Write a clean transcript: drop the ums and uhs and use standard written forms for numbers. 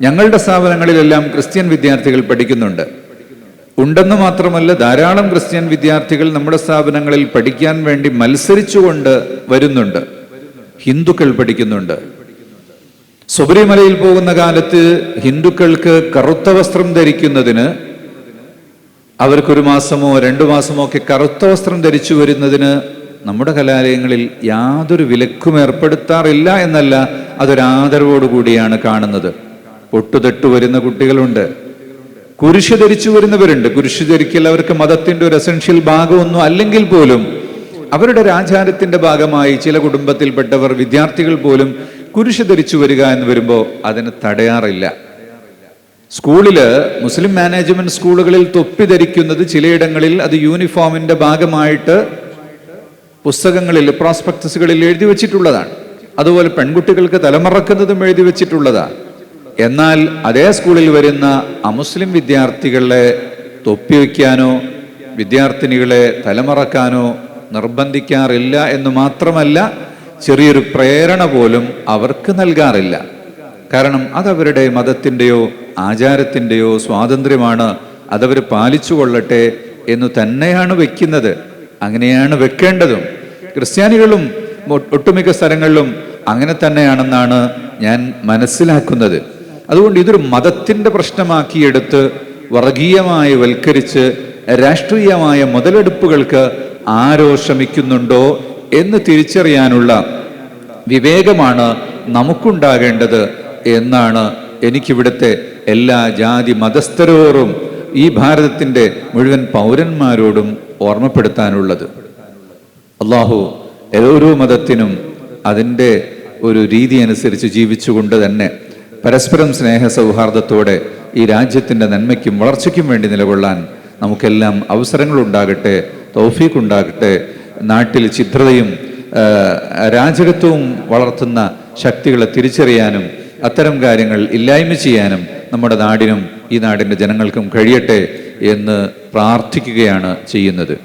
ഞങ്ങളുടെ സ്ഥാപനങ്ങളിലെല്ലാം ക്രിസ്ത്യൻ വിദ്യാർത്ഥികൾ പഠിക്കുന്നുണ്ട്. ഉണ്ടെന്ന് മാത്രമല്ല, ധാരാളം ക്രിസ്ത്യൻ വിദ്യാർത്ഥികൾ നമ്മുടെ സ്ഥാപനങ്ങളിൽ പഠിക്കാൻ വേണ്ടി മത്സരിച്ചുകൊണ്ട് വരുന്നുണ്ട്. ഹിന്ദുക്കൾ പഠിക്കുന്നുണ്ട്. ശബരിമലയിൽ പോകുന്ന കാലത്ത് ഹിന്ദുക്കൾക്ക് കറുത്ത വസ്ത്രം ധരിക്കുന്നതിന്, അവർക്കൊരു മാസമോ 2 മാസമോ ഒക്കെ കറുത്ത വസ്ത്രം ധരിച്ചു വരുന്നതിന് നമ്മുടെ കലാലയങ്ങളിൽ യാതൊരു വിലക്കും ഏർപ്പെടുത്താറില്ല എന്നല്ല, അതൊരാദരവോടുകൂടിയാണ് കാണുന്നത്. പൊട്ടുതെട്ടു വരുന്ന കുട്ടികളുണ്ട്, കുരിശ് ധരിച്ചു വരുന്നവരുണ്ട്. കുരിശ് ധരിക്കൽ അവർക്ക് മതത്തിന്റെ ഒരു എസൻഷ്യൽ ഭാഗമൊന്നും അല്ലെങ്കിൽ പോലും അവരുടെ ആചാരത്തിന്റെ ഭാഗമായി ചില കുടുംബത്തിൽപ്പെട്ടവർ, വിദ്യാർത്ഥികൾ പോലും കുരിശ് ധരിച്ചു വരിക എന്ന് വരുമ്പോൾ അതിന് തടയാറില്ല. സ്കൂളില്, മുസ്ലിം മാനേജ്മെന്റ് സ്കൂളുകളിൽ തൊപ്പി ധരിക്കുന്നത് ചിലയിടങ്ങളിൽ അത് യൂണിഫോമിന്റെ ഭാഗമായിട്ട് പുസ്തകങ്ങളിൽ, പ്രോസ്പെക്ടസുകളിൽ എഴുതി വെച്ചിട്ടുള്ളതാണ്. അതുപോലെ പെൺകുട്ടികൾക്ക് തലമറക്കുന്നതും എഴുതി വെച്ചിട്ടുള്ളതാണ്. എന്നാൽ അതേ സ്കൂളിൽ വരുന്ന അമുസ്ലിം വിദ്യാർത്ഥികളെ തൊപ്പി വയ്ക്കാനോ വിദ്യാർത്ഥിനികളെ തലമറക്കാനോ നിർബന്ധിക്കാറില്ല എന്ന് മാത്രമല്ല, ചെറിയൊരു പ്രേരണ പോലും അവർക്ക് നൽകാറില്ല. കാരണം അതവരുടെ മതത്തിൻ്റെയോ ആചാരത്തിൻ്റെയോ സ്വാതന്ത്ര്യമാണ്, അതവർ പാലിച്ചു കൊള്ളട്ടെ എന്ന് തന്നെയാണ് വെക്കുന്നത്. അങ്ങനെയാണ് വെക്കേണ്ടതും. ക്രിസ്ത്യാനികളും ഒട്ടുമിക്ക സ്ഥലങ്ങളിലും അങ്ങനെ തന്നെയാണെന്നാണ് ഞാൻ മനസ്സിലാക്കുന്നത്. അതുകൊണ്ട് ഇതൊരു മതത്തിൻ്റെ പ്രശ്നമാക്കിയെടുത്ത് വർഗീയമായി വൽക്കരിച്ച് രാഷ്ട്രീയമായ മുതലെടുപ്പുകൾക്ക് ആരോ ശ്രമിക്കുന്നുണ്ടോ എന്ന് തിരിച്ചറിയാനുള്ള വിവേകമാണ് നമുക്കുണ്ടാകേണ്ടത് എന്നാണ് എനിക്കിവിടുത്തെ എല്ലാ ജാതി മതസ്ഥരോടും ഈ ഭാരതത്തിൻ്റെ മുഴുവൻ പൗരന്മാരോടും ഓർമ്മപ്പെടുത്താനുള്ളത്. അള്ളാഹു ഓരോ മതത്തിനും അതിൻ്റെ ഒരു രീതി അനുസരിച്ച് ജീവിച്ചുകൊണ്ട് തന്നെ പരസ്പരം സ്നേഹ സൗഹാർദ്ദത്തോടെ ഈ രാജ്യത്തിൻ്റെ നന്മയ്ക്കും വളർച്ചയ്ക്കും വേണ്ടി നിലകൊള്ളാൻ നമുക്കെല്ലാം അവസരങ്ങളുണ്ടാകട്ടെ, തൗഫീഖ് ഉണ്ടാകട്ടെ. നാട്ടിൽ ഛിദ്രതയും രാജകത്വവും വളർത്തുന്ന ശക്തികളെ തിരിച്ചറിയാനും അത്തരം കാര്യങ്ങൾ ഇല്ലായ്മ ചെയ്യാനും നമ്മുടെ നാടിനും ഈ നാടിൻ്റെ ജനങ്ങൾക്കും കഴിയട്ടെ എന്ന് പ്രാർത്ഥിക്കുകയാണ് ചെയ്യുന്നത്.